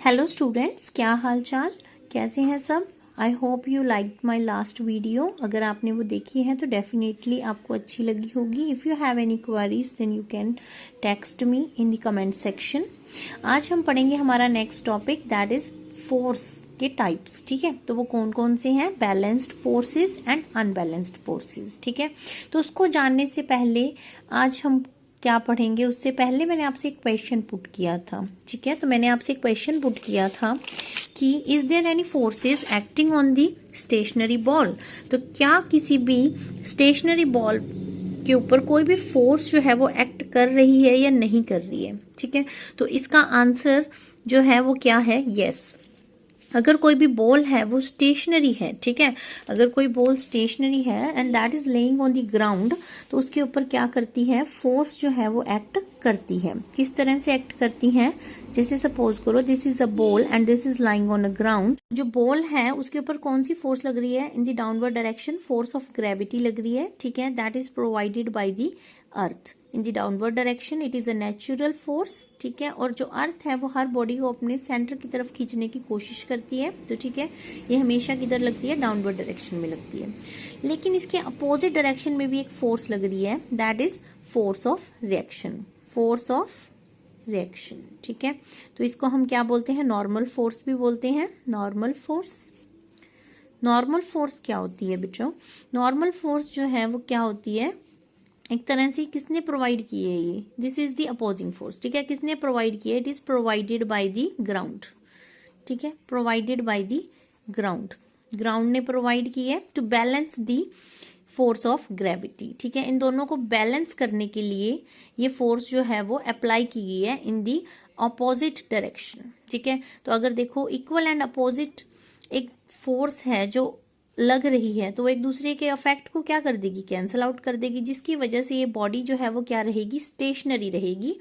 Hello students, क्या हाल चाल, कैसे हैं सब। I hope you like my last video. अगर आपने वो देखी है तो डेफिनेटली आपको अच्छी लगी होगी। If you have any queries then you can text me in the comment section. आज हम पढ़ेंगे हमारा next topic, that is force के टाइप्स। ठीक है, तो वो कौन कौन से हैं, balanced forces and unbalanced forces. ठीक है, तो उसको जानने से पहले आज हम क्या पढ़ेंगे, उससे पहले मैंने आपसे एक क्वेश्चन पुट किया था। ठीक है, तो मैंने आपसे एक क्वेश्चन पुट किया था कि is there any forces acting on the stationary ball. तो क्या किसी भी स्टेशनरी बॉल के ऊपर कोई भी फोर्स जो है वो एक्ट कर रही है या नहीं कर रही है। ठीक है, तो इसका आंसर जो है वो क्या है, यस। अगर कोई भी बॉल है वो स्टेशनरी है, ठीक है, अगर कोई बॉल स्टेशनरी है and that is laying on the ground, तो उसके ऊपर क्या करती है, फोर्स जो है वो एक्ट करती है। किस तरह से एक्ट करती है, जैसे सपोज करो this is a ball and this is lying on a ground. जो बॉल है उसके ऊपर कौन सी फोर्स लग रही है, in the downward direction force of gravity लग रही है। ठीक है, that is provided by the earth in the downward direction, it is a natural force. ठीक है, और जो अर्थ है वो हर बॉडी को अपने सेंटर की तरफ खींचने की कोशिश करती है। तो ठीक है, ये हमेशा किधर लगती है, डाउनवर्ड डायरेक्शन में लगती है। लेकिन इसके अपोजिट डायरेक्शन में भी एक फोर्स लग रही है, that is force of reaction, force of reaction. ठीक है, तो इसको हम क्या बोलते हैं, नॉर्मल फोर्स भी बोलते हैं, नॉर्मल फोर्स। नॉर्मल फोर्स क्या होती है बच्चों, नॉर्मल फोर्स जो है वो क्या होती है, एक तरह से किसने प्रोवाइड की है, ये this is the opposing force. ठीक है, किसने प्रोवाइड किया, it is provided by the ground. ठीक है, provided by the ground, ground ने प्रोवाइड की है to balance the force of gravity. ठीक है, इन दोनों को बैलेंस करने के लिए ये फोर्स जो है वो अप्लाई की गई है इन दी अपोजिट डायरेक्शन। ठीक है, तो अगर देखो इक्वल एंड अपोजिट एक फोर्स है जो लग रही है, तो वो एक दूसरे के इफेक्ट को क्या कर देगी, कैंसिल आउट कर देगी, जिसकी वजह से ये बॉडी जो है वो क्या रहेगी, स्टेशनरी रहेगी,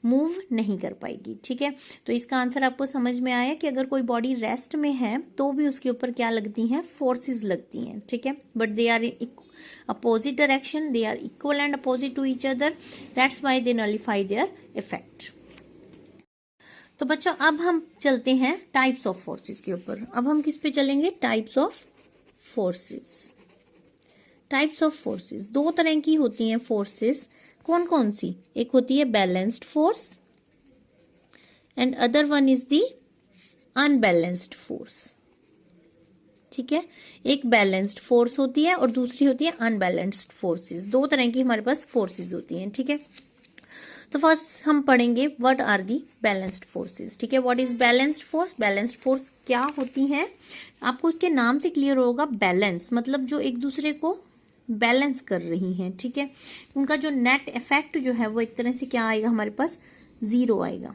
मूव नहीं कर पाएगी। ठीक है, तो इसका आंसर आपको समझ में आया कि अगर कोई बॉडी रेस्ट में है तो भी उसके ऊपर क्या लगती हैं, फोर्सेस लगती हैं। ठीक है, but they are in opposite direction, they are equal and opposite to each other, that's why they nullify their effect. तो बच्चों अब हम चलते हैं टाइप्स ऑफ फोर्सेस के ऊपर। अब हम किस पे चलेंगे, types of forces. Types of forces दो तरह की होती हैं फोर्सेस, कौन कौन सी, एक होती है balanced force and other one is the unbalanced force. ठीक है, एक बैलेंस्ड फोर्स होती है और दूसरी होती है अनबैलेंस्ड फोर्सेस। दो तरह की हमारे पास फोर्सेस होती हैं। ठीक है, तो फर्स्ट हम पढ़ेंगे what are the balanced forces. ठीक है, what is balanced force, balanced force क्या होती हैं, आपको उसके नाम से क्लियर होगा। बैलेंस मतलब जो एक दूसरे को बैलेंस कर रही हैं। ठीक है, उनका जो नेट इफेक्ट जो है वो एक तरह से क्या आएगा, हमारे पास जीरो आएगा।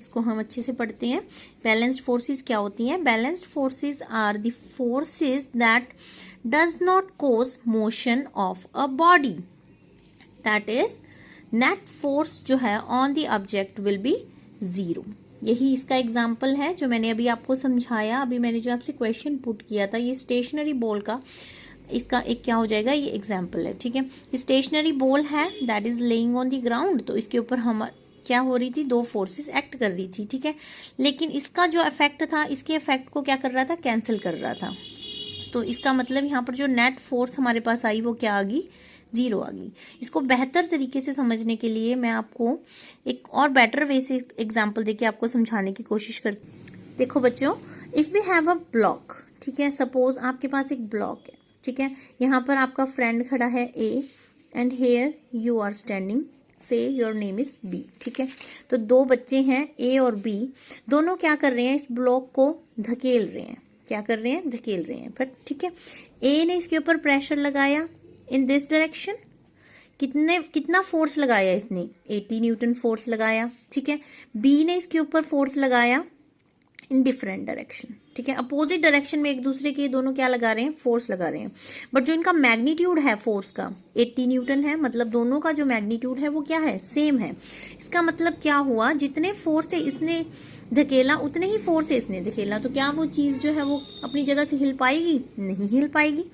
इसको हम अच्छे से पढ़ते हैं। बैलेंस्ड फोर्सेस क्या होती हैं, balanced forces are the forces that does not cause motion of a body, that is net force जो है on the object will be zero. यही इसका एग्जाम्पल है जो मैंने अभी आपको समझाया। अभी मैंने जो आपसे क्वेश्चन पुट किया था, ये स्टेशनरी बॉल का इसका एक क्या हो जाएगा, ये एग्जाम्पल है। ठीक है, स्टेशनरी बॉल है that is laying on the ground, तो इसके ऊपर हम क्या हो रही थी, दो फोर्सेस एक्ट कर रही थी। ठीक है, लेकिन इसका जो इफेक्ट था, इसके इफेक्ट को क्या कर रहा था, कैंसिल कर रहा था। तो इसका मतलब यहाँ पर जो नेट फोर्स हमारे पास आई वो क्या आ गई, जीरो आ गई। इसको बेहतर तरीके से समझने के लिए मैं आपको एक और बेटर वे से एग्जांपल देके आपको समझाने की कोशिश करती हूँ। देखो बच्चों, if we have a block, ठीक है, सपोज आपके पास एक ब्लॉक है। ठीक है, यहाँ पर आपका फ्रेंड खड़ा है A and here you are standing, say your name is B. ठीक है, तो दो बच्चे हैं ए और बी, दोनों क्या कर रहे हैं, इस ब्लॉक को धकेल रहे हैं। क्या कर रहे हैं, धकेल रहे हैं। पर ठीक है, ए ने इसके ऊपर प्रेशर लगाया इन दिस डायरेक्शन, कितना फोर्स लगाया इसने, 80 न्यूटन फोर्स लगाया। ठीक है, बी ने इसके ऊपर फोर्स लगाया इन डिफरेंट डायरेक्शन। ठीक है, अपोजिट डायरेक्शन में एक दूसरे के दोनों क्या लगा रहे हैं, फोर्स लगा रहे हैं। बट जो इनका मैग्नीट्यूड है फोर्स का 80 न्यूटन है, मतलब दोनों का जो मैग्नीट्यूड है वो क्या है, सेम है। इसका मतलब क्या हुआ, जितने फोर्स से इसने धकेला उतने ही फोर्स से इसने धकेला, तो क्या वो चीज जो है वो अपनी जगह से हिल पाएगी, नहीं हिल पाएगी।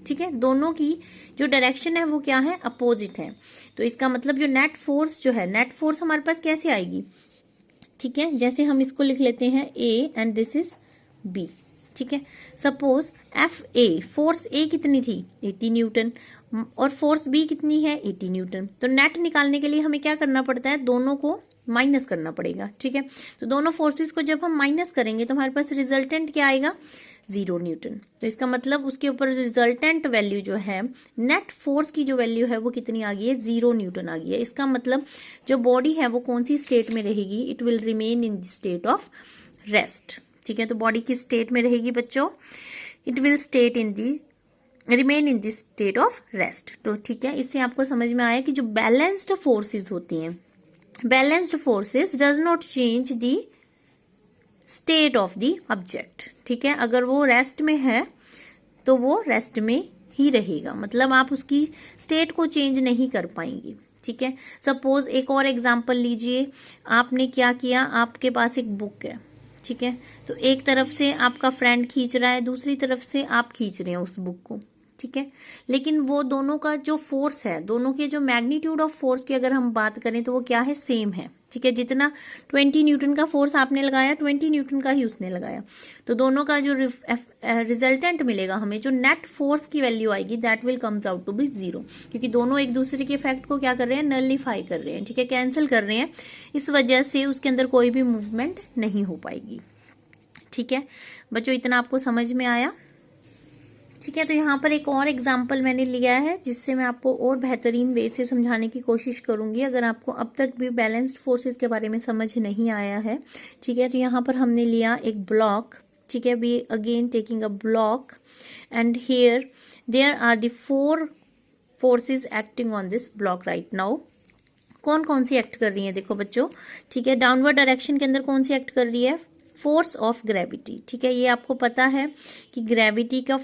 ठीक है, दोनों की जो डायरेक्शन है वो क्या है, अपोजिट है। तो इसका मतलब जो नेट फोर्स जो है, नेट फोर्स हमारे पास कैसे आएगी, ठीक है, जैसे हम इसको लिख लेते हैं A and this is B, ठीक है। सपोज एफ ए, फोर्स ए कितनी थी 80 न्यूटन और फोर्स बी कितनी है 80 न्यूटन। तो नेट निकालने के लिए हमें क्या करना पड़ता है, दोनों को माइनस करना पड़ेगा, ठीक है। तो दोनों फोर्सेस को जब हम माइनस करेंगे तो हमारे पास रिजल्टेंट क्या आएगा 0 न्यूटन। तो इसका मतलब उसके ऊपर रिजल्टेंट वैल्यू जो है, नेट फोर्स की जो वैल्यू है वो कितनी आ गई है 0 न्यूटन आ गई है। इसका मतलब जो बॉडी है वो कौन सी स्टेट में रहेगी, it will remain in the state of rest, ठीक है। तो बॉडी किस स्टेट में रहेगी बच्चों, it will remain in the state of rest. तो ठीक है, इससे आपको समझ में आया कि जो बैलेंस्ड फोर्सेस होती हैं, balanced forces does not change the state of the object, ठीक है। अगर वो रेस्ट में है तो वो रेस्ट में ही रहेगा, मतलब आप उसकी स्टेट को चेंज नहीं कर पाएंगी, ठीक है। सपोज एक और एग्जांपल लीजिए, आपने क्या किया, आपके पास एक बुक है, ठीक है। तो एक तरफ से आपका फ्रेंड खींच रहा है, दूसरी तरफ से आप खींच रहे हैं उस बुक को, ठीक है। लेकिन वो दोनों का जो फोर्स है, दोनों के जो मैग्नीट्यूड ऑफ फोर्स की अगर हम बात करें तो वो क्या है, सेम है, ठीक है। जितना 20 न्यूटन का फोर्स आपने लगाया 20 न्यूटन का ही उसने लगाया। तो दोनों का जो रिजल्टेंट मिलेगा हमें, जो नेट फोर्स की वैल्यू आएगी, that will comes out to be 0, क्योंकि दोनों एक दूसरे के इफेक्ट को क्या कर रहे हैं, नलिफाई कर रहे हैं, ठीक है, कैंसिल कर रहे हैं। इस वजह से उसके अंदर कोई भी मूवमेंट नहीं हो पाएगी, ठीक है बच्चों। इतना आपको समझ में आया, ठीक है। तो यहाँ पर एक और एग्जाम्पल मैंने लिया है जिससे मैं आपको और बेहतरीन वे से समझाने की कोशिश करूँगी, अगर आपको अब तक भी बैलेंस्ड फोर्सेस के बारे में समझ नहीं आया है, ठीक है। तो यहाँ पर हमने लिया एक ब्लॉक, ठीक है, we again taking a block and here there are the 4 forces acting on this block right now. कौन कौन सी एक्ट कर रही है देखो बच्चों, ठीक है। डाउनवर्ड डायरेक्शन के अंदर कौन सी एक्ट कर रही है, फोर्स ऑफ ग्रेविटी, ठीक है। ये आपको पता है कि ग्रेविटी का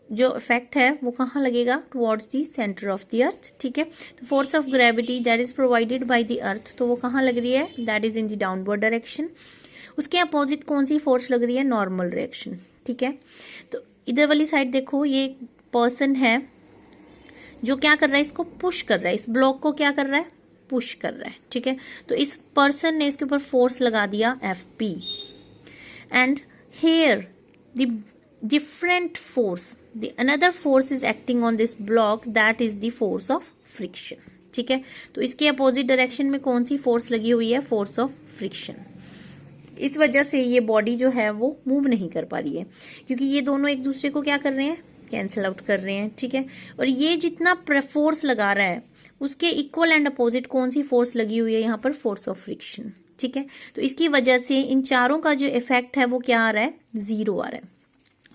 जो इफेक्ट है वो कहाँ लगेगा, towards the centre of the earth, ठीक है। तो force of gravity that is provided by the earth, तो वो कहाँ लग रही है, that is in the downward direction. उसके अपोजिट कौन सी फोर्स लग रही है, नॉर्मल रिएक्शन, ठीक है। तो इधर वाली साइड देखो, ये पर्सन है जो क्या कर रहा है, इसको पुश कर रहा है, इस ब्लॉक को क्या कर रहा है, पुश कर रहा है, ठीक है। तो इस पर्सन ने इसके ऊपर फोर्स लगा दिया Fp and here the different force, the another force is acting on this block, that is the force of friction, ठीक है। तो इसके अपोजिट डायरेक्शन में कौन सी फोर्स लगी हुई है, फोर्स ऑफ फ्रिक्शन। इस वजह से ये बॉडी जो है वो मूव नहीं कर पा रही है, क्योंकि ये दोनों एक दूसरे को क्या कर रहे हैं, कैंसिल आउट कर रहे हैं, ठीक है। और ये जितना फोर्स लगा रहा है उसके इक्वल एंड अपोजिट कौन सी फोर्स लगी हुई है, यहाँ पर फोर्स ऑफ फ्रिक्शन, ठीक है। तो इसकी वजह से इन चारों का जो इफेक्ट है वो क्या आ रहा है, 0 आ रहा है।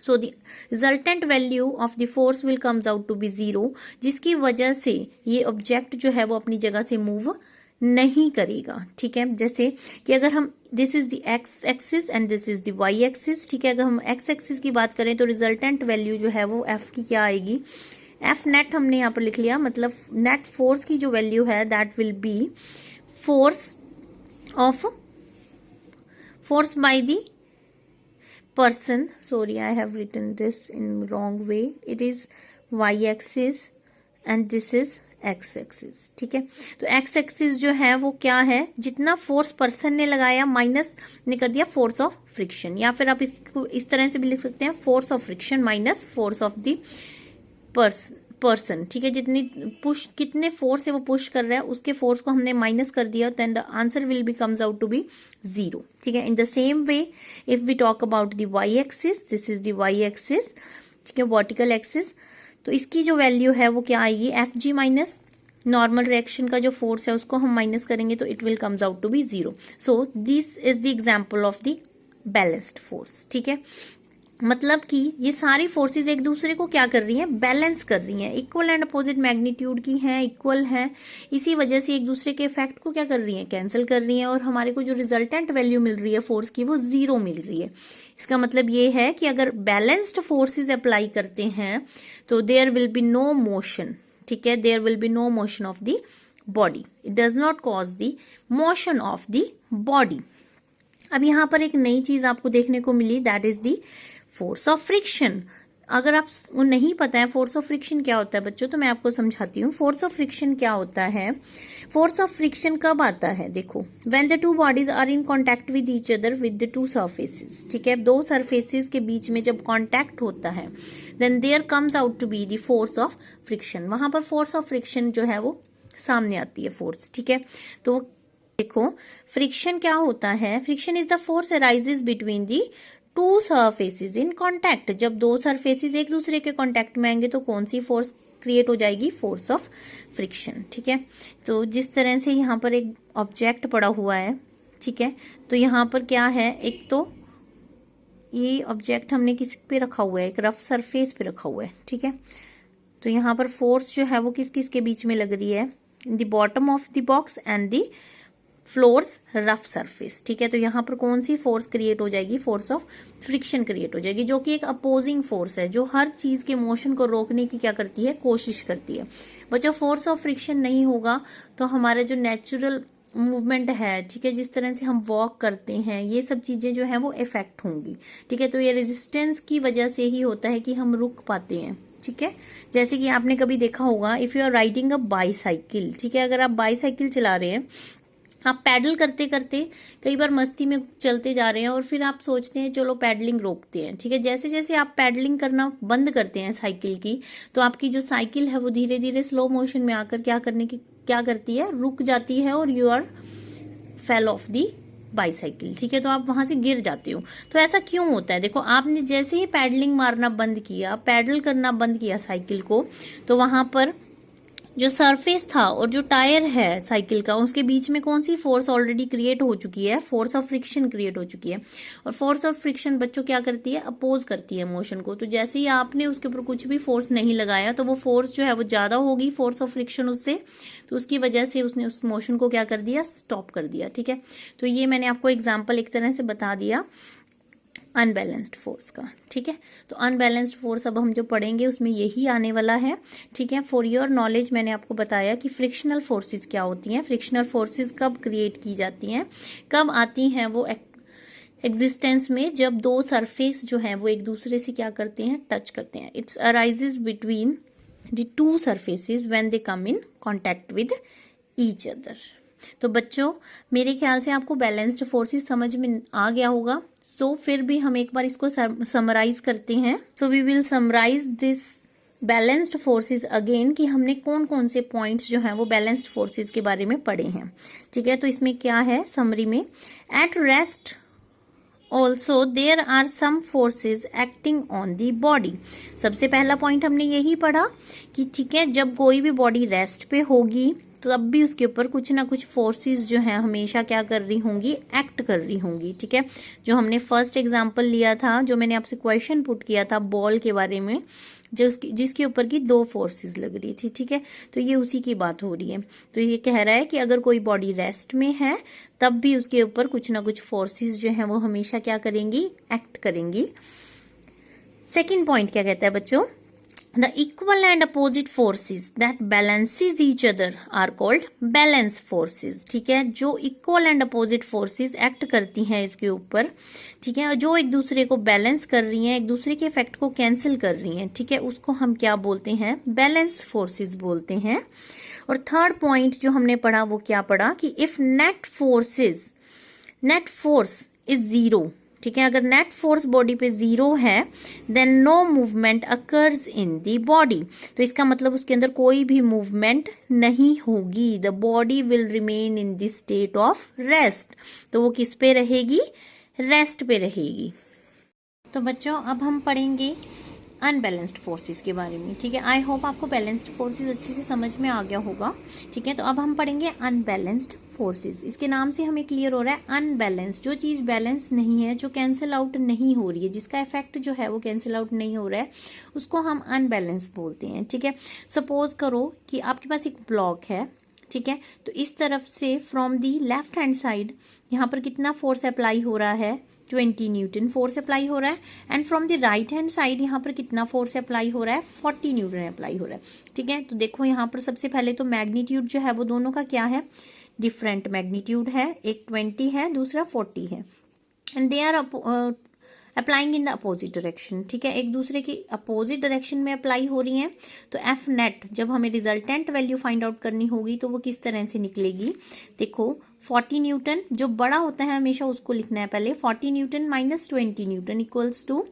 So the resultant value of the force will comes out to be 0, जिसकी वजह से ये ऑब्जेक्ट जो है वो अपनी जगह से मूव नहीं करेगा, ठीक है। जैसे कि अगर हम this is the X axis and this is the Y axis, ठीक है। अगर हम एक्स एक्सिस की बात करें तो रिजल्टेंट वैल्यू जो है वो एफ की क्या आएगी, एफ नेट हमने यहाँ पर लिख लिया, मतलब नेट फोर्स की जो वैल्यू है that will be force by the person, sorry I have written this in wrong way, it is y axis and this is x axis, ठीक है। तो x axis जो है वो क्या है, जितना फोर्स पर्सन ने लगाया माइनस ने कर दिया फोर्स ऑफ फ्रिक्शन, या फिर आप इसको इस तरह से भी लिख सकते हैं, force of friction minus force of the person, ठीक है। जितनी पुश, कितने फोर्स है वो पुश कर रहा है, उसके फोर्स को हमने माइनस कर दिया, then the answer will be comes out to be 0, ठीक है। In the same way if we talk about the Y axis, this is the Y axis, ठीक है, वर्टिकल एक्सिस। तो इसकी जो वैल्यू है वो क्या आएगी, F G minus normal reaction का जो फोर्स है उसको हम माइनस करेंगे तो it will comes out to be 0। So this is the example of the balanced force, ठीक है। मतलब कि ये सारी फोर्सेस एक दूसरे को क्या कर रही हैं, बैलेंस कर रही हैं, इक्वल एंड अपोजिट मैग्नीट्यूड की हैं, इक्वल हैं, इसी वजह से एक दूसरे के इफेक्ट को क्या कर रही हैं, कैंसिल कर रही हैं, और हमारे को जो रिजल्टेंट वैल्यू मिल रही है फोर्स की वो 0 मिल रही है। इसका मतलब ये है कि अगर बैलेंस्ड फोर्सेस अप्लाई करते हैं तो there will be no motion, ठीक है, there will be no motion of the body, it does not cause the motion of the body. अब यहाँ पर एक नई चीज आपको देखने को मिली, that is the force of friction. अगर आप वो नहीं पता है फोर्स ऑफ फ्रिक्शन क्या होता है बच्चों, तो मैं आपको समझाती हूँ। फोर्स ऑफ फ्रिक्शन क्या होता है? फोर्स ऑफ फ्रिक्शन कब आता है? देखो, when the two bodies are in contact with each other with the two surfaces, ठीक है, दो सरफेसेस के बीच में जब कांटेक्ट होता है, then there comes out to be the force of friction. वहां पर फोर्स ऑफ फ्रिक्शन जो है वो सामने आती है, फोर्स, ठीक है। तो देखो, फ्रिक्शन क्या होता है? Friction is the force arises between the to surfaces in contact. जब दो सरफेसेस एक दूसरे के कांटेक्ट में आएंगे तो कौन सी फोर्स क्रिएट हो जाएगी? फोर्स ऑफ फ्रिक्शन, ठीक है। तो जिस तरह से यहाँ पर एक ऑब्जेक्ट पड़ा हुआ है, ठीक है, तो यहाँ पर क्या है, एक तो ये ऑब्जेक्ट हमने किस पे रखा हुआ है? एक रफ सरफेस पे रखा हुआ है, ठीक है। तो यहाँ पर फोर्स जो है वो किस किस के बीच में लग रही है? In the bottom of the box and the floors rough surface, ठीक है। तो यहाँ पर कौन सी फोर्स क्रिएट हो जाएगी? फोर्स ऑफ फ्रिक्शन क्रिएट हो जाएगी, जो कि एक अपोजिंग फोर्स है, जो हर चीज के मोशन को रोकने की क्या करती है? कोशिश करती है। बच्चों, फोर्स ऑफ फ्रिक्शन नहीं होगा तो हमारा जो नेचुरल मूवमेंट है, ठीक है, जिस तरह से हम वॉक करते हैं, ये सब चीजें जो है वो इफेक्ट होंगी, ठीक है। तो ये रेजिस्टेंस की वजह से ही होता है कि हम रुक पाते हैं, ठीक है। जैसे कि आपने कभी देखा होगा, if you are riding a bicycle, ठीक है, अगर आप बाईसाइकिल चला रहे हैं, आप पैडल करते करते कई बार मस्ती में चलते जा रहे हैं और फिर आप सोचते हैं चलो पैडलिंग रोकते हैं, ठीक है। जैसे जैसे आप पैडलिंग करना बंद करते हैं साइकिल की, तो आपकी जो साइकिल है वो धीरे धीरे स्लो मोशन में आकर क्या करती है? रुक जाती है और you are fell off the bicycle, ठीक है। तो आप वहां से गिर जाते हो। तो ऐसा क्यों होता है? देखो, आपने जैसे ही पैडलिंग मारना बंद किया, पैडल करना बंद किया साइकिल को, तो वहां पर जो सरफेस था और जो टायर है साइकिल का, उसके बीच में कौन सी फोर्स ऑलरेडी क्रिएट हो चुकी है? फोर्स ऑफ फ्रिक्शन क्रिएट हो चुकी है। और फोर्स ऑफ फ्रिक्शन बच्चों क्या करती है? अपोज करती है मोशन को। तो जैसे ही आपने उसके ऊपर कुछ भी फोर्स नहीं लगाया तो वो फोर्स जो है वो ज्यादा होगी, फोर्स ऑफ फ्रिक्शन उससे, तो उसकी वजह से उसने उस मोशन को क्या कर दिया? स्टॉप कर दिया, ठीक है। तो ये मैंने आपको एग्जाम्पल एक तरह से बता दिया अनबैलेंस्ड फोर्स का, ठीक है। तो अनबैलेंस्ड फोर्स अब हम जो पढ़ेंगे उसमें यही आने वाला है, ठीक है। फॉर योर नॉलेज मैंने आपको बताया कि फ्रिक्शनल फोर्सेस क्या होती हैं, फ्रिक्शनल फोर्सेस कब क्रिएट की जाती हैं, कब आती हैं वो एग्जिस्टेंस में, जब दो सरफेस जो हैं वो एक दूसरे से क्या करते हैं? टच करते हैं। It's arises between the two surfaces when they come in contact with each other. तो बच्चों, मेरे ख्याल से आपको बैलेंस्ड फोर्सेस समझ में आ गया होगा। सो फिर भी हम एक बार इसको समराइज करते हैं। So we will summarize this balanced forces again, कि हमने कौन कौन से पॉइंट्स जो हैं वो बैलेंस्ड फोर्सेस के बारे में पढ़े हैं, ठीक है। तो इसमें क्या है समरी में? At rest also there are some forces acting on the body. सबसे पहला पॉइंट हमने यही पढ़ा कि ठीक है, जब कोई भी बॉडी रेस्ट पे होगी तो तब भी उसके ऊपर कुछ ना कुछ फोर्सेस जो हैं हमेशा क्या कर रही होंगी? एक्ट कर रही होंगी, ठीक है। जो हमने फर्स्ट एग्जांपल लिया था, जो मैंने आपसे क्वेश्चन पुट किया था बॉल के बारे में, जिसके ऊपर की दो फोर्सेस लग रही थी, ठीक है। तो ये उसी की बात हो रही है। तो ये कह रहा है कि अगर कोई बॉडी रेस्ट में है तब भी उसके ऊपर कुछ ना कुछ फोर्सेस जो हैं वो हमेशा क्या करेंगी? एक्ट करेंगी। सेकेंड पॉइंट क्या कहता है बच्चों? The equal and opposite forces that balances each other are called balance forces, ठीक है। जो equal and opposite forces act करती हैं इसके ऊपर, ठीक है, और जो एक दूसरे को बैलेंस कर रही हैं, एक दूसरे के इफेक्ट को कैंसिल कर रही हैं, ठीक है, उसको हम क्या बोलते हैं? बैलेंस फोर्सेस बोलते हैं। और थर्ड पॉइंट जो हमने पढ़ा वो क्या पढ़ा कि if net force is zero, ठीक है, अगर नेट फोर्स बॉडी पे जीरो है, then no movement occurs in the body. तो इसका मतलब उसके अंदर कोई भी मूवमेंट नहीं होगी। The body will remain in the state of rest. तो वो किस पे रहेगी? रेस्ट पे रहेगी। तो बच्चों, अब हम पढ़ेंगे अनबैलेंस्ड फोर्सेस के बारे में, ठीक है। आई होप आपको बैलेंस्ड फोर्सेस अच्छे से समझ में आ गया होगा, ठीक है। तो अब हम पढ़ेंगे अनबैलेंस्ड फोर्सेस। इसके नाम से हमें क्लियर हो रहा है अनबैलेंस्ड, जो चीज़ बैलेंस नहीं है, जो कैंसिल आउट नहीं हो रही है, जिसका इफेक्ट जो है वो कैंसिल आउट नहीं हो रहा है, उसको हम अनबैलेंस बोलते हैं, ठीक है। सपोज करो कि आपके पास एक ब्लॉक है, ठीक है, तो इस तरफ से from the left hand side यहाँ पर कितना फोर्स अप्लाई हो रहा है? 20 न्यूटन फोर्स अप्लाई हो रहा है। And from the right hand side यहाँ पर कितना फोर्स अप्लाई हो रहा है? 40 न्यूटन अप्लाई हो रहा है, ठीक है। तो देखो यहाँ पर सबसे पहले तो मैग्नीट्यूड जो है वो दोनों का क्या है? डिफरेंट मैग्नीट्यूड है। एक 20 है, दूसरा 40 है। And they are applying in the opposite direction, ठीक है, एक दूसरे की अपोजिट डायरेक्शन में अप्लाई हो रही हैं। तो एफ नेट जब हमें रिजल्टेंट वैल्यू फाइंड आउट करनी होगी तो वो किस तरह से निकलेगी, देखो 40 न्यूटन जो बड़ा होता है हमेशा उसको लिखना है पहले, 40 newton minus 20 newton equals to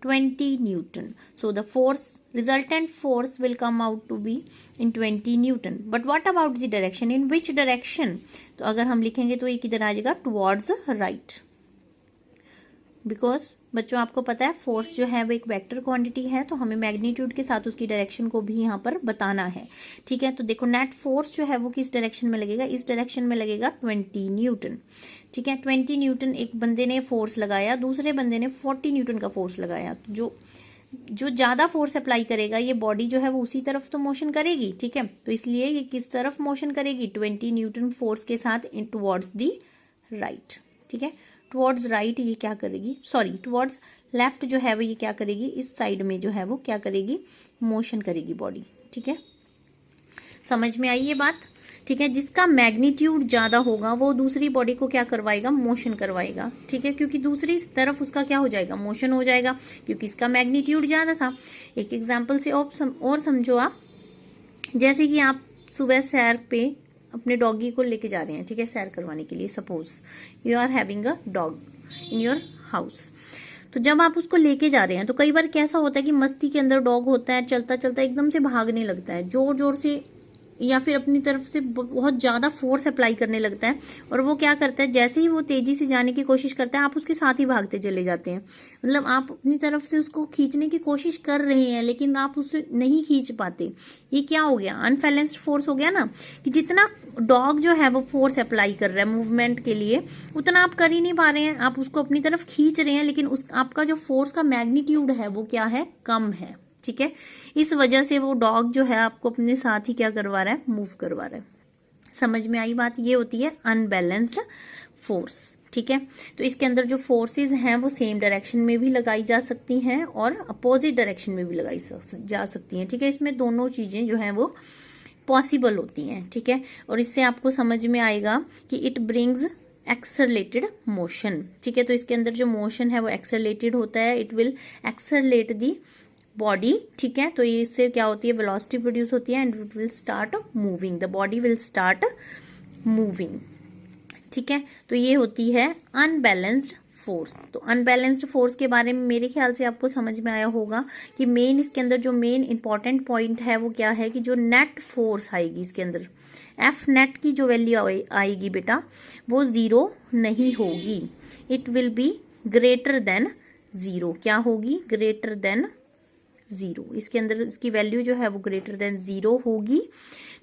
20 newton. So the force, resultant force will come out to be in 20 Newton. But what about the direction? In which direction? तो अगर हम लिखेंगे तो ये किधर आ जाएगा, towards right. बिकॉज बच्चों आपको पता है फोर्स जो है वो एक वेक्टर क्वांटिटी है, तो हमें मैग्नीट्यूड के साथ उसकी डायरेक्शन को भी यहाँ पर बताना है, ठीक है। तो देखो नेट फोर्स जो है वो किस डायरेक्शन में लगेगा, इस डायरेक्शन में लगेगा 20 न्यूटन, ठीक है। 20 न्यूटन एक बंदे ने फोर्स लगाया, दूसरे बंदे ने 40 न्यूटन का फोर्स लगाया। तो जो ज़्यादा फोर्स अप्लाई करेगा ये बॉडी जो है वो उसी तरफ तो मोशन करेगी, ठीक है। तो इसलिए ये किस तरफ मोशन करेगी, 20 न्यूटन फोर्स के साथ इन टुवर्ड्स दी राइट, ठीक है। टुवर्ड्स राइट ये क्या करेगी, सॉरी टुवर्ड्स लेफ्ट जो है वो ये क्या करेगी, इस साइड में जो है वो क्या करेगी, मोशन करेगी बॉडी, ठीक है। समझ में आई ये बात, ठीक है। जिसका मैग्नीट्यूड ज़्यादा होगा वो दूसरी बॉडी को क्या करवाएगा, मोशन करवाएगा, ठीक है, क्योंकि दूसरी तरफ उसका क्या हो जाएगा, मोशन हो जाएगा, क्योंकि इसका मैग्नीट्यूड ज़्यादा था। एक एग्जाम्पल से और समझो आप, जैसे कि आप सुबह सैर पे अपने डॉगी को लेके जा रहे हैं, ठीक है, सैर करवाने के लिए। Suppose you are having a dog in your house. तो जब आप उसको लेके जा रहे हैं तो कई बार कैसा होता है कि मस्ती के अंदर डॉग होता है, चलता चलता एकदम से भागने लगता है, जोर जोर से या फिर अपनी तरफ से बहुत ज़्यादा फोर्स अप्लाई करने लगता है। और वो क्या करता है, जैसे ही वो तेज़ी से जाने की कोशिश करता है आप उसके साथ ही भागते चले जाते हैं। मतलब आप अपनी तरफ से उसको खींचने की कोशिश कर रहे हैं लेकिन आप उससे नहीं खींच पाते। ये क्या हो गया, अनबैलेंस्ड फोर्स हो गया ना, कि जितना डॉग जो है वो फोर्स अप्लाई कर रहा है मूवमेंट के लिए उतना आप कर ही नहीं पा रहे हैं। आप उसको अपनी तरफ खींच रहे हैं लेकिन उस आपका जो फोर्स का मैग्नीट्यूड है वो क्या है, कम है, ठीक है। इस वजह से वो डॉग जो है आपको अपने साथ ही क्या करवा रहा है, मूव करवा रहा है। समझ में आई बात, ये होती है अनबैलेंस्ड फोर्स, ठीक है। तो इसके अंदर जो फोर्सेस हैं वो सेम डायरेक्शन में भी लगाई जा सकती हैं और अपोजिट डायरेक्शन में भी लगाई जा सकती हैं, ठीक है। इसमें दोनों चीजें जो हैं वो पॉसिबल होती हैं, ठीक है। और इससे आपको समझ में आएगा कि इट ब्रिंग्स एक्सेलरेटेड मोशन, ठीक है। तो इसके अंदर जो मोशन है वो एक्सेलरेटेड होता है, it will accelerate the body, ठीक है। तो ये इससे क्या होती है, वेलोसिटी प्रोड्यूस होती है and it will start moving, the body will start moving, ठीक है। तो ये होती है अनबैलेंस्ड फोर्स। तो अनबैलेंस्ड फोर्स के बारे में मेरे ख्याल से आपको समझ में आया होगा कि मेन इसके अंदर जो मेन इंपॉर्टेंट पॉइंट है वो क्या है कि जो नेट फोर्स आएगी इसके अंदर, एफ नेट की जो वैल्यू आएगी बेटा वो 0 नहीं होगी, it will be greater than 0। क्या होगी, ग्रेटर देन 0। इसके अंदर इसकी वैल्यू जो है वो ग्रेटर देन 0 होगी,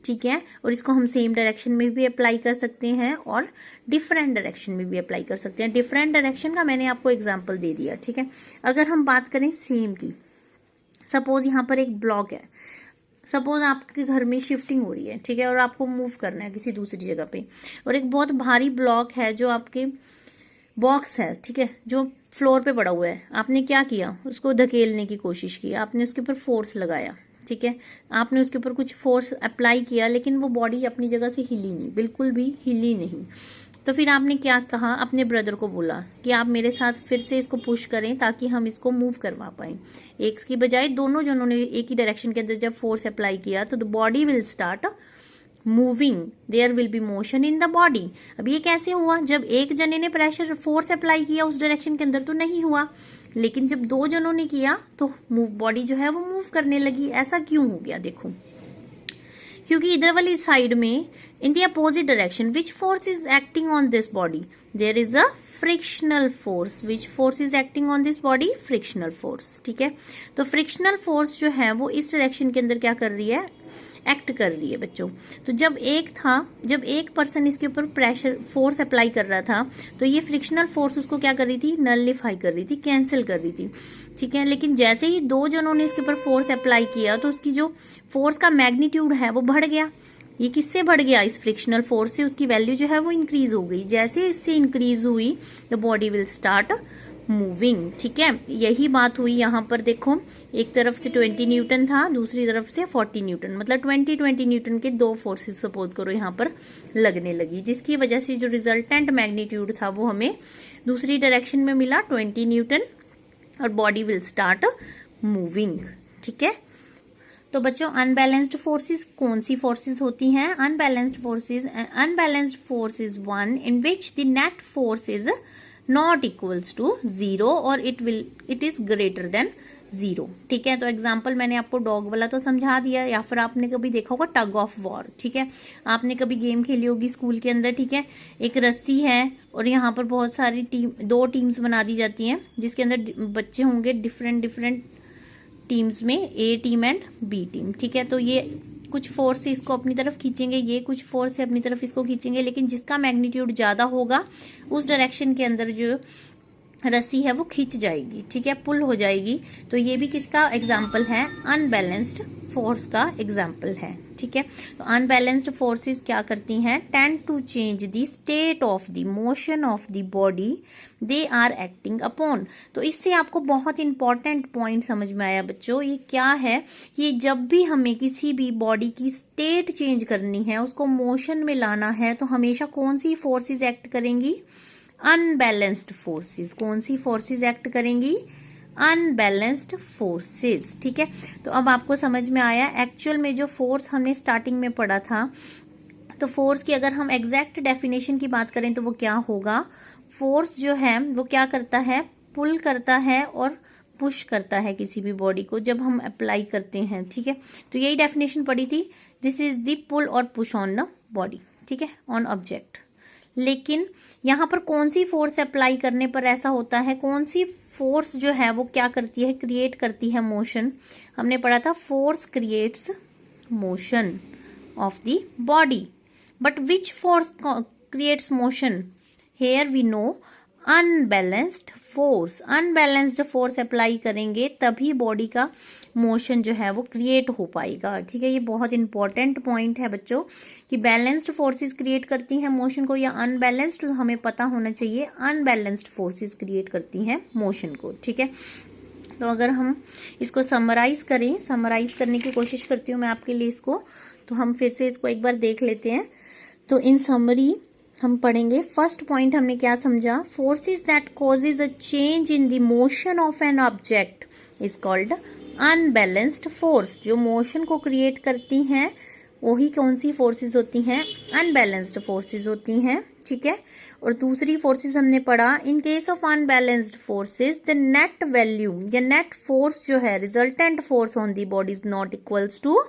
ठीक है। और इसको हम सेम डायरेक्शन में भी अप्लाई कर सकते हैं और डिफरेंट डायरेक्शन में भी अप्लाई कर सकते हैं। डिफरेंट डायरेक्शन का मैंने आपको एग्जांपल दे दिया, ठीक है। अगर हम बात करें सेम की, सपोज यहाँ पर एक ब्लॉक है, सपोज आपके घर में शिफ्टिंग हो रही है, ठीक है, और आपको मूव करना है किसी दूसरी जगह पे, और एक बहुत भारी ब्लॉक है जो आपके बॉक्स है, ठीक है, जो फ्लोर पे पड़ा हुआ है। आपने क्या किया, उसको धकेलने की कोशिश की, आपने उसके ऊपर फोर्स लगाया, ठीक है, आपने उसके ऊपर कुछ फोर्स अप्लाई किया लेकिन वो बॉडी अपनी जगह से हिली नहीं, बिल्कुल भी हिली नहीं। तो फिर आपने क्या कहा, अपने ब्रदर को बोला कि आप मेरे साथ फिर से इसको पुश करें ताकि हम इसको मूव करवा पाएं। एक की बजाय दोनों जनों ने एक ही डायरेक्शन के अंदर जब फोर्स अप्लाई किया तो the body will start moving, there will be motion in the body. अब ये कैसे हुआ, जब एक जने ने प्रेशर फोर्स अप्लाई किया उस डायरेक्शन के अंदर तो नहीं हुआ, लेकिन जब दो जनों ने किया तो बॉडी जो है वो मूव करने लगी। ऐसा क्यों हो गया, देखो, क्योंकि इधर वाली साइड में in the opposite direction which force is acting on this body, there is a frictional force. Which force is acting on this body, frictional force, ठीक है। तो फ्रिक्शनल फोर्स जो है वो इस डायरेक्शन के अंदर क्या कर रही है, एक्ट कर रही है बच्चों। तो जब एक पर्सन इसके ऊपर प्रेशर फोर्स अप्लाई कर रहा था तो ये फ्रिक्शनल फोर्स उसको क्या कर रही थी, नलिफाई कर रही थी, कैंसिल कर रही थी, ठीक है। लेकिन जैसे ही दो जनों ने इसके ऊपर फोर्स अप्लाई किया तो उसकी जो फोर्स का मैग्नीट्यूड है वो बढ़ गया। ये किससे बढ़ गया, इस फ्रिक्शनल फोर्स से। उसकी वैल्यू जो है वो इंक्रीज हो गई। जैसे इससे इंक्रीज हुई the body will start moving, ठीक है। यही बात हुई यहाँ पर, देखो एक तरफ से 20 न्यूटन था, दूसरी तरफ से 40 न्यूटन, मतलब 20 न्यूटन के दो फोर्सेस सपोज करो यहाँ पर लगने लगी, जिसकी वजह से जो रिजल्टेंट मैग्नीट्यूड था वो हमें दूसरी डायरेक्शन में मिला 20 न्यूटन, और बॉडी विल स्टार्ट मूविंग। ठीक है, तो बच्चों अनबैलेंस्ड फोर्सेस कौन सी फोर्सेस होती हैं? Unbalanced force is one in which the net force is not equals to 0 और इट इज ग्रेटर देन 0। ठीक है, तो एग्जाम्पल मैंने आपको डॉग वाला तो समझा दिया, या फिर आपने कभी देखा होगा टग ऑफ वॉर। ठीक है, आपने कभी गेम खेली होगी स्कूल के अंदर। ठीक है, एक रस्सी है और यहाँ पर बहुत सारी दो टीम्स बना दी जाती हैं, जिसके अंदर बच्चे होंगे डिफरेंट टीम्स में, ए टीम एंड बी टीम। ठीक है, तो ये कुछ फोर्स से इसको अपनी तरफ खींचेंगे, ये कुछ फोर्स से अपनी तरफ इसको खींचेंगे, लेकिन जिसका मैग्नीट्यूड ज़्यादा होगा उस डायरेक्शन के अंदर जो रस्सी है वो खींच जाएगी। ठीक है, पुल हो जाएगी। तो ये भी किसका एग्जाम्पल है? अनबैलेंस्ड फोर्स का एग्जाम्पल है। ठीक है, तो अनबैलेंस्ड फोर्सेस क्या करती हैं? Tend to change the state of the motion of the body they are acting upon. तो इससे आपको बहुत इंपॉर्टेंट पॉइंट समझ में आया बच्चों। ये क्या है? ये जब भी हमें किसी भी बॉडी की स्टेट चेंज करनी है, उसको मोशन में लाना है, तो हमेशा कौन सी फोर्सेस एक्ट करेंगी? Unbalanced forces. कौन सी फोर्सेस एक्ट करेंगी? Unbalanced forces. ठीक है, तो अब आपको समझ में आया एक्चुअल में जो फोर्स हमने स्टार्टिंग में पढ़ा था। तो फोर्स की अगर हम एग्जैक्ट डेफिनेशन की बात करें तो वो क्या होगा? फोर्स जो है वो क्या करता है? पुल करता है और पुश करता है किसी भी बॉडी को जब हम अप्लाई करते हैं। ठीक है, तो यही डेफिनेशन पढ़ी थी। दिस इज द पुल और पुश ऑन द बॉडी। ठीक है, ऑन ऑब्जेक्ट। लेकिन यहाँ पर कौन सी फोर्स अप्लाई करने पर ऐसा होता है? कौन सी फोर्स जो है वो क्या करती है? क्रिएट करती है मोशन। हमने पढ़ा था force creates motion of the body, but which force creates motion? Here we know unbalanced force. Unbalanced force apply करेंगे तभी बॉडी का मोशन जो है वो क्रिएट हो पाएगा। ठीक है, ये बहुत इंपॉर्टेंट पॉइंट है बच्चों कि बैलेंस्ड फोर्सेस क्रिएट करती हैं मोशन को या अनबैलेंस्ड, हमें पता होना चाहिए अनबैलेंस्ड फोर्सेस क्रिएट करती हैं मोशन को। ठीक है, तो अगर हम इसको समराइज करें, समराइज करने की कोशिश करती हूँ मैं आपके लिए इसको, तो हम फिर से इसको एक बार देख लेते हैं। तो इन समरी हम पढ़ेंगे। फर्स्ट पॉइंट हमने क्या समझा? Forces that causes a change in the motion of an object is called unbalanced force. जो मोशन को क्रिएट करती हैं वही कौन सी फोर्सेस होती हैं? अनबैलेंस्ड फोर्सेस होती हैं। ठीक है, और दूसरी फोर्सेस हमने पढ़ा, in case of unbalanced forces the net value या नेट फोर्स जो है, resultant force on the body is not equals to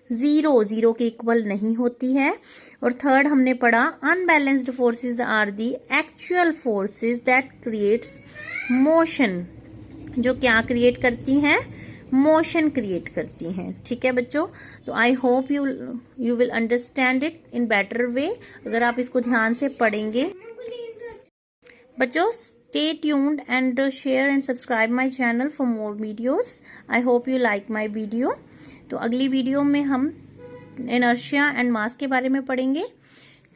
0 के इक्वल नहीं होती है। और थर्ड हमने पढ़ा, unbalanced forces are the actual forces that creates motion. जो क्या क्रिएट करती हैं? मोशन क्रिएट करती हैं। ठीक है बच्चों, तो I hope you will understand it in better way अगर आप इसको ध्यान से पढ़ेंगे। बच्चों stay tuned and share and subscribe my channel for more videos. I hope you like my video. तो अगली वीडियो में हम इनर्शिया एंड मास के बारे में पढ़ेंगे।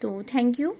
तो थैंक यू।